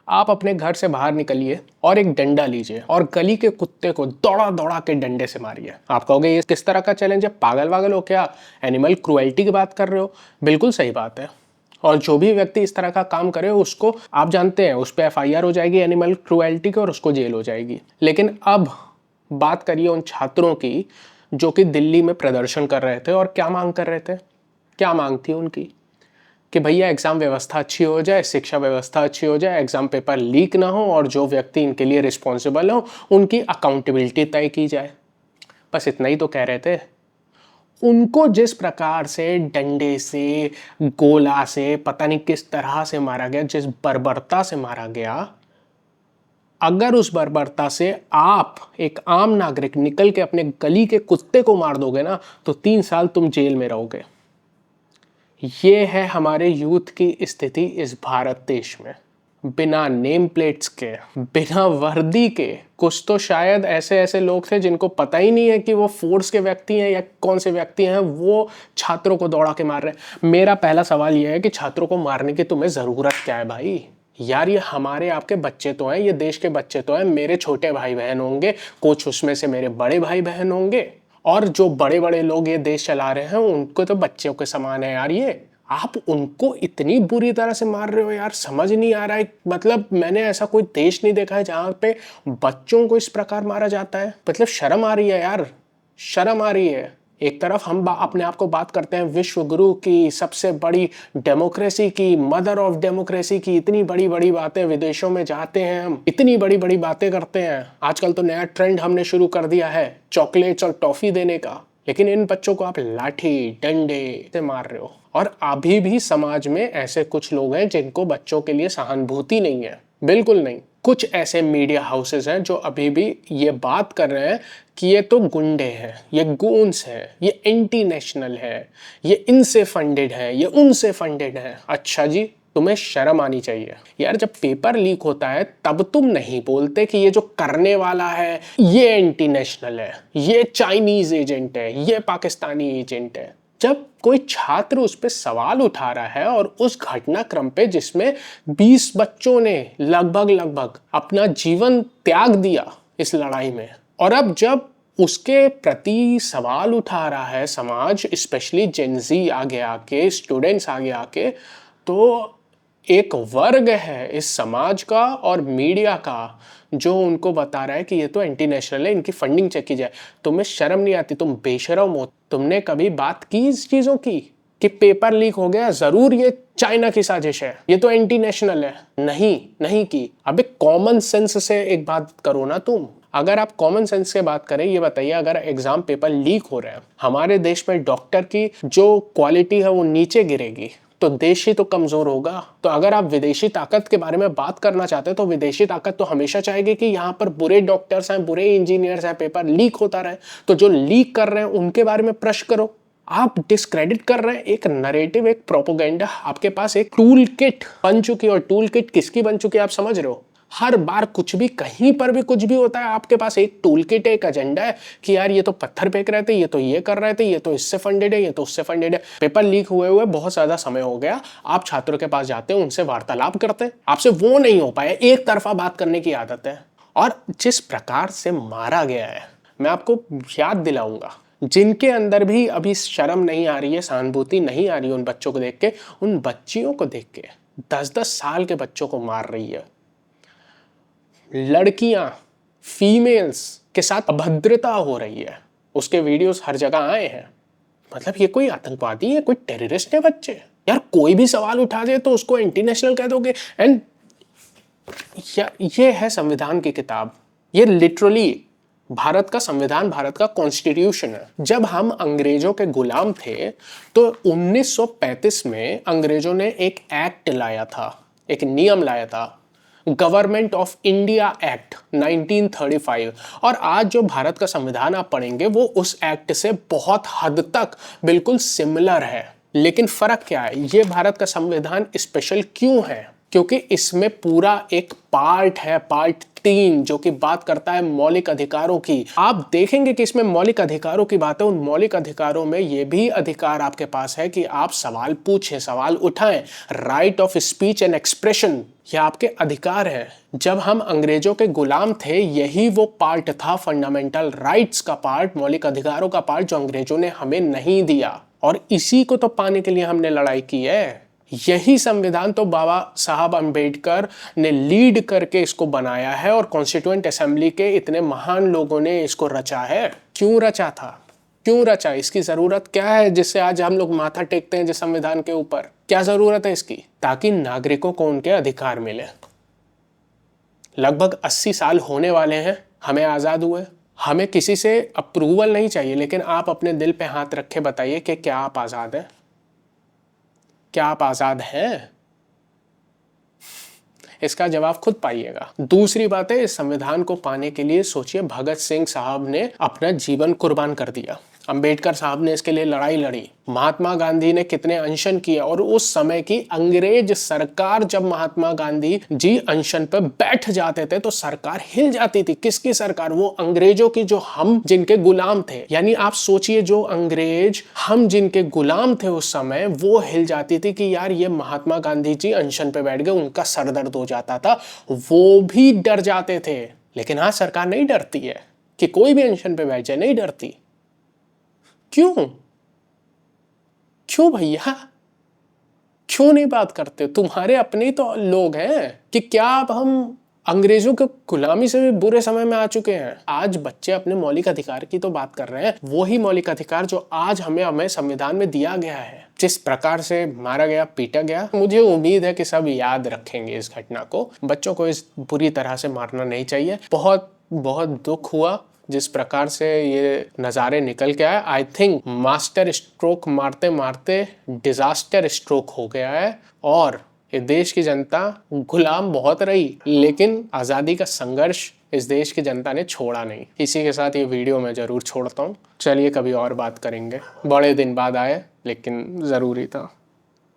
आप अपने घर से बाहर निकलिए और एक डंडा लीजिए और गली के कुत्ते को दौड़ा दौड़ा के डंडे से मारिए। आप कहोगे ये किस तरह का चैलेंज है, पागल वागल हो क्या, एनिमल क्रुएल्टी की बात कर रहे हो? बिल्कुल सही बात है। और जो भी व्यक्ति इस तरह का काम करे उसको, आप जानते हैं, उस पर एफआईआर हो जाएगी एनिमल क्रुएल्टी की और उसको जेल हो जाएगी। लेकिन अब बात करिए उन छात्रों की जो कि दिल्ली में प्रदर्शन कर रहे थे और क्या मांग कर रहे थे। क्या मांग थी उनकी? कि भैया एग्ज़ाम व्यवस्था अच्छी हो जाए, शिक्षा व्यवस्था अच्छी हो जाए, एग्ज़ाम पेपर लीक ना हो और जो व्यक्ति इनके लिए रिस्पॉन्सिबल हो उनकी अकाउंटेबिलिटी तय की जाए। बस इतना ही तो कह रहे थे। उनको जिस प्रकार से डंडे से, गोला से, पता नहीं किस तरह से मारा गया, जिस बर्बरता से मारा गया, अगर उस बर्बरता से आप एक आम नागरिक निकल के अपने गली के कुत्ते को मार दोगे ना, तो 3 साल तुम जेल में रहोगे। ये है हमारे यूथ की स्थिति इस भारत देश में। बिना नेम प्लेट्स के, बिना वर्दी के, कुछ तो शायद ऐसे ऐसे लोग थे जिनको पता ही नहीं है कि वो फोर्स के व्यक्ति हैं या कौन से व्यक्ति हैं, वो छात्रों को दौड़ा के मार रहे हैं। मेरा पहला सवाल ये है कि छात्रों को मारने की तुम्हें ज़रूरत क्या है भाई? यार ये हमारे आपके बच्चे तो हैं, ये देश के बच्चे तो हैं, मेरे छोटे भाई बहन होंगे, कुछ उसमें से मेरे बड़े भाई बहन होंगे, और जो बड़े बड़े लोग ये देश चला रहे हैं उनको तो बच्चों के समान है यार। ये आप उनको इतनी बुरी तरह से मार रहे हो यार, समझ नहीं आ रहा है। मतलब मैंने ऐसा कोई देश नहीं देखा है जहाँ पे बच्चों को इस प्रकार मारा जाता है। मतलब शर्म आ रही है यार, शर्म आ रही है। एक तरफ हम अपने आप को बात करते हैं विश्व गुरु की, सबसे बड़ी डेमोक्रेसी की, मदर ऑफ डेमोक्रेसी की, इतनी बड़ी बड़ी बातें, विदेशों में जाते हैं हम, इतनी बड़ी बड़ी बातें करते हैं। आजकल तो नया ट्रेंड हमने शुरू कर दिया है चॉकलेट्स और टॉफी देने का। लेकिन इन बच्चों को आप लाठी डंडे से मार रहे हो। और अभी भी समाज में ऐसे कुछ लोग हैं जिनको बच्चों के लिए सहानुभूति नहीं है, बिल्कुल नहीं। कुछ ऐसे मीडिया हाउसेस हैं जो अभी भी ये बात कर रहे हैं कि ये तो गुंडे हैं, ये गूंस हैं, ये एंटी नेशनल है, ये इनसे फंडेड है, ये उनसे फंडेड है। अच्छा जी, तुम्हें शर्म आनी चाहिए यार। जब पेपर लीक होता है तब तुम नहीं बोलते कि ये जो करने वाला है ये एंटी नेशनल है, ये चाइनीज एजेंट है, ये पाकिस्तानी एजेंट है। जब कोई छात्र उस पर सवाल उठा रहा है और उस घटनाक्रम पे जिसमें 20 बच्चों ने लगभग अपना जीवन त्याग दिया इस लड़ाई में, और अब जब उसके प्रति सवाल उठा रहा है समाज, स्पेशली जेनजी आगे आके, स्टूडेंट्स आगे आके, तो एक वर्ग है इस समाज का और मीडिया का जो उनको बता रहा है कि ये तो एंटी नेशनल है, इनकी फंडिंग चेक की जाए। तुम्हें शर्म नहीं आती? तुम बेशरम हो। तुमने कभी बात की इस चीज़ों की कि पेपर लीक हो गया, ज़रूर ये चाइना की साजिश है, ये तो एंटी नेशनल है? नहीं की। अबे कॉमन सेंस से एक बात करो ना तुम। अगर आप कॉमन सेंस से बात करें, ये बताइए, अगर एग्जाम पेपर लीक हो रहे हैं, हमारे देश में डॉक्टर की जो क्वालिटी है वो नीचे गिरेगी तो देश ही तो कमजोर होगा। तो अगर आप विदेशी ताकत के बारे में बात करना चाहते हैं तो विदेशी ताकत तो हमेशा चाहेगी कि यहाँ पर बुरे डॉक्टर्स हैं, बुरे इंजीनियर्स हैं, पेपर लीक होता रहे। तो जो लीक कर रहे हैं उनके बारे में प्रश्न करो। आप डिस्क्रेडिट कर रहे हैं एक नरेटिव, एक प्रोपोगेंडा। आपके पास एक टूल किट बन चुकी है, और टूल किट किसकी बन चुकी है आप समझ रहे हो? हर बार कुछ भी, कहीं पर भी कुछ भी होता है, आपके पास एक टूल किट है, एक एजेंडा है कि यार ये तो पत्थर फेंक रहे थे, ये तो ये कर रहे थे, ये तो इससे फंडेड है, ये तो उससे फंडेड है। पेपर लीक हुए बहुत ज़्यादा समय हो गया, आप छात्रों के पास जाते हैं, उनसे वार्तालाप करते हैं, आपसे वो नहीं हो पाया। एक तरफा बात करने की आदत है। और जिस प्रकार से मारा गया है, मैं आपको याद दिलाऊंगा, जिनके अंदर भी अभी शर्म नहीं आ रही है, सहानुभूति नहीं आ रही है उन बच्चों को देख के, उन बच्चियों को देख के, 10-10 साल के बच्चों को मार रही है। लड़कियां, फीमेल्स के साथ अभद्रता हो रही है, उसके वीडियोस हर जगह आए हैं। मतलब ये कोई आतंकवादी है, कोई टेररिस्ट है बच्चे? यार कोई भी सवाल उठा दे तो उसको एंटी नेशनल कह दोगे। एंड ये है संविधान की किताब, ये लिटरली भारत का संविधान, भारत का कॉन्स्टिट्यूशन है। जब हम अंग्रेजों के गुलाम थे तो 1935 में अंग्रेजों ने एक एक्ट लाया था, एक नियम लाया था, गवर्नमेंट ऑफ इंडिया एक्ट 1935। और आज जो भारत का संविधान आप पढ़ेंगे वो उस एक्ट से बहुत हद तक बिल्कुल सिमिलर है। लेकिन फर्क क्या है? ये भारत का संविधान स्पेशल क्यों है? क्योंकि इसमें पूरा एक पार्ट है, पार्ट 15 जो कि बात करता है मौलिक अधिकारों की। आप देखेंगे कि इसमें मौलिक अधिकारों की बात है। उन मौलिक अधिकारों में ये भी अधिकार आपके पास है कि आप सवाल पूछें, सवाल उठाएं। Right of speech and expression, ये आपके अधिकार हैं। जब हम अंग्रेजों के गुलाम थे, यही वो पार्ट था फंडामेंटल राइट्स का पार्ट, मौलिक अधिकारों का पार्ट, जो अंग्रेजों ने हमें नहीं दिया। और इसी को तो पाने के लिए हमने लड़ाई की है। यही संविधान तो बाबा साहब अंबेडकर ने लीड करके इसको बनाया है और कॉन्स्टिट्यूएंट असेंबली के इतने महान लोगों ने इसको रचा है। क्यों रचा था, क्यों रचा, इसकी जरूरत क्या है जिससे आज हम लोग माथा टेकते हैं जिस संविधान के ऊपर? क्या जरूरत है इसकी? ताकि नागरिकों को उनके अधिकार मिले। लगभग 80 साल होने वाले हैं हमें आजाद हुए। हमें किसी से अप्रूवल नहीं चाहिए, लेकिन आप अपने दिल पे हाथ रख के बताइए कि क्या आप आजाद हैं? क्या आप आजाद हैं? इसका जवाब खुद पाइएगा। दूसरी बात है, इस संविधान को पाने के लिए सोचिए, भगत सिंह साहब ने अपना जीवन कुर्बान कर दिया, अंबेडकर साहब ने इसके लिए लड़ाई लड़ी, महात्मा गांधी ने कितने अनशन किए। और उस समय की अंग्रेज सरकार, जब महात्मा गांधी जी अनशन पर बैठ जाते थे तो सरकार हिल जाती थी। किसकी सरकार? वो अंग्रेजों की, जो हम जिनके गुलाम थे। यानी आप सोचिए, जो अंग्रेज हम जिनके गुलाम थे उस समय, वो हिल जाती थी कि यार ये महात्मा गांधी जी अनशन पे बैठ गए, उनका सर दर्द हो जाता था, वो भी डर जाते थे। लेकिन आज सरकार नहीं डरती है कि कोई भी अनशन पे बैठ जाए, नहीं डरती। क्यों? क्यों भैया, क्यों नहीं बात करते? तुम्हारे अपने तो लोग हैं कि क्या अब हम अंग्रेजों के गुलामी से भी बुरे समय में आ चुके हैं? आज बच्चे अपने मौलिक अधिकार की तो बात कर रहे हैं, वही मौलिक अधिकार जो आज हमें संविधान में दिया गया है। जिस प्रकार से मारा गया, पीटा गया, मुझे उम्मीद है कि सब याद रखेंगे इस घटना को। बच्चों को इस बुरी तरह से मारना नहीं चाहिए। बहुत बहुत दुख हुआ जिस प्रकार से ये नज़ारे निकल के आए। आई थिंक मास्टर स्ट्रोक मारते मारते डिजास्टर स्ट्रोक हो गया है और ये देश की जनता गुलाम बहुत रही, लेकिन आज़ादी का संघर्ष इस देश की जनता ने छोड़ा नहीं। इसी के साथ ये वीडियो मैं ज़रूर छोड़ता हूँ। चलिए कभी और बात करेंगे। बड़े दिन बाद आए, लेकिन ज़रूरी था।